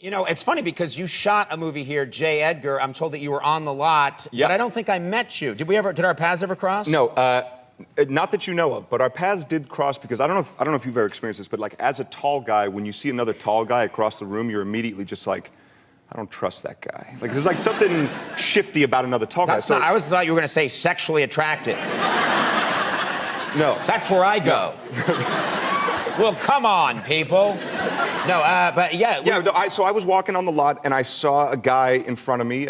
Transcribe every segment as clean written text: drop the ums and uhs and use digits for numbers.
You know, it's funny because you shot a movie here, J. Edgar. I'm told that you were on the lot, but I don't think I met you. Did our paths ever cross? No, not that you know of, but our paths did cross because I don't know if you've ever experienced this, but like as a tall guy, when you see another tall guy across the room, you're immediately just like, I don't trust that guy. Like there's like something shifty about another tall guy. I always thought you were going to say sexually attracted. No. That's where I go. Well, come on, people. No, but yeah. Yeah, no, so I was walking on the lot and I saw a guy in front of me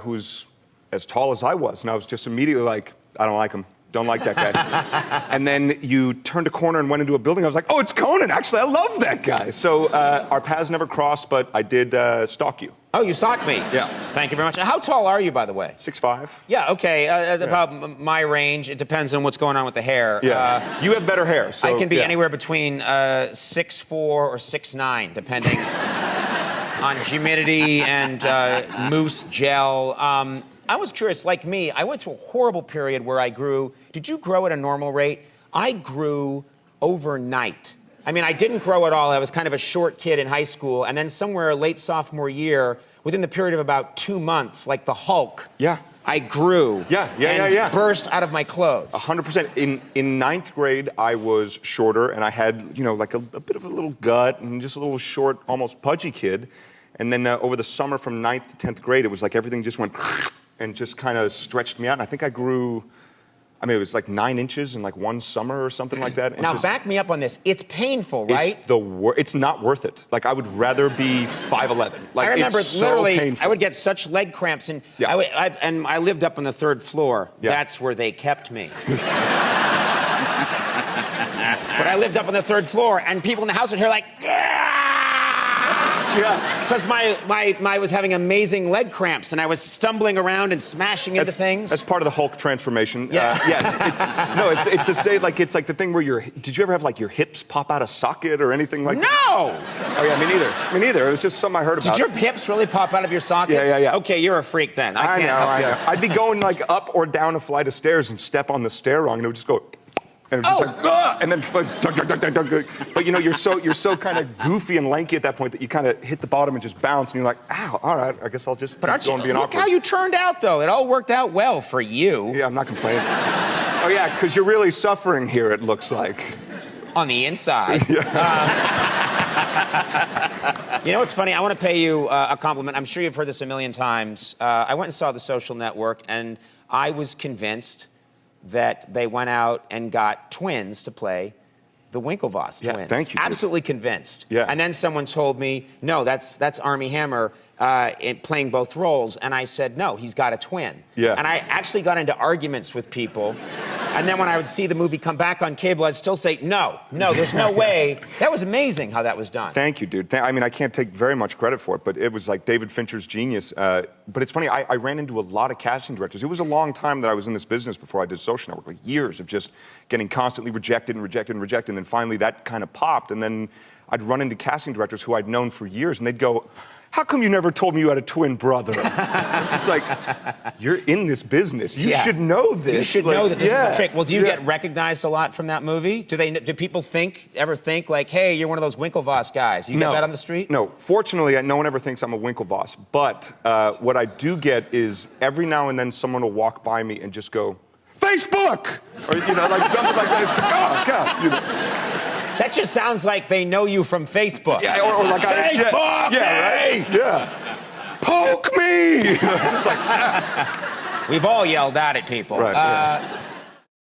who's as tall as I was. And I was just immediately like, I don't like him. Don't like that guy. And then you turned a corner and went into a building. I was like, oh, it's Conan. Actually, I love that guy. So our paths never crossed, but I did stalk you. Oh, you stalked me? Yeah. Thank you very much. How tall are you, by the way? 6'5". Yeah, okay. About my range. It depends on what's going on with the hair. Yeah. You have better hair, so... I can be anywhere between 6'4" or 6'9", depending on humidity and mousse gel. I was curious, like me, I went through a horrible period where I grew... Did you grow at a normal rate? I grew overnight. I mean, I didn't grow at all. I was kind of a short kid in high school. And then somewhere late sophomore year, within the period of about 2 months, like the Hulk, I grew. Yeah. Burst out of my clothes. 100%. In ninth grade, I was shorter, and I had, like a bit of a little gut and just a little short, almost pudgy kid. And then over the summer from 9th to 10th grade, it was like everything just went and just kind of stretched me out. And I think I grew... I mean, it was like 9 inches in like one summer or something like that. Now, back me up on this. It's painful, right? It's not worth it. Like, I would rather be 5'11". Like, I remember it's literally, so painful. I would get such leg cramps, and I lived up on the 3rd floor. Yeah. That's where they kept me. But I lived up on the 3rd floor, and people in the house would hear like, because I was having amazing leg cramps, and I was stumbling around and smashing into things. That's part of the Hulk transformation. Yeah. It's the same. Like it's like the thing where did you ever have like your hips pop out of socket or anything like that? No. Oh yeah, me neither. It was just something I heard about. Did your hips really pop out of your sockets? Yeah. Okay, you're a freak then. I can't help you. I'd be going like up or down a flight of stairs and step on the stair wrong, and it would just go. And it was just like, ugh! And then, but you're so kind of goofy and lanky at that point that you kind of hit the bottom and just bounce, and you're like, ow, all right, I guess I'll just keep going being awkward. Look how you turned out, though. It all worked out well for you. Yeah, I'm not complaining. Oh yeah, because you're really suffering here, it looks like. On the inside. You know what's funny? I want to pay you a compliment. I'm sure you've heard this a million times. I went and saw The Social Network, and I was convinced that they went out and got twins to play the Winklevoss twins. Yeah, thank you. Absolutely convinced. Yeah. And then someone told me, no, that's Armie Hammer playing both roles. And I said, no, he's got a twin. Yeah. And I actually got into arguments with people. And then when I would see the movie come back on cable, I'd still say, no, there's no way. That was amazing how that was done. Thank you, dude. I mean, I can't take very much credit for it, but it was like David Fincher's genius. But it's funny, I ran into a lot of casting directors. It was a long time that I was in this business before I did Social Network, like years of just getting constantly rejected. And then finally that kind of popped. And then I'd run into casting directors who I'd known for years, and they'd go, how come you never told me you had a twin brother? It's like, you're in this business. You should know this. You should know that this is a trick. Well, do you get recognized a lot from that movie? Do people ever think like, hey, you're one of those Winklevoss guys? You get that on the street? No. Fortunately, no one ever thinks I'm a Winklevoss. But what I do get is every now and then someone will walk by me and just go, Facebook! Or, like something like that. It's like, oh, God. That just sounds like they know you from Facebook. Yeah, or like Facebook! Right? Yeah. Poke me! Just like, We've all yelled that at people. Right,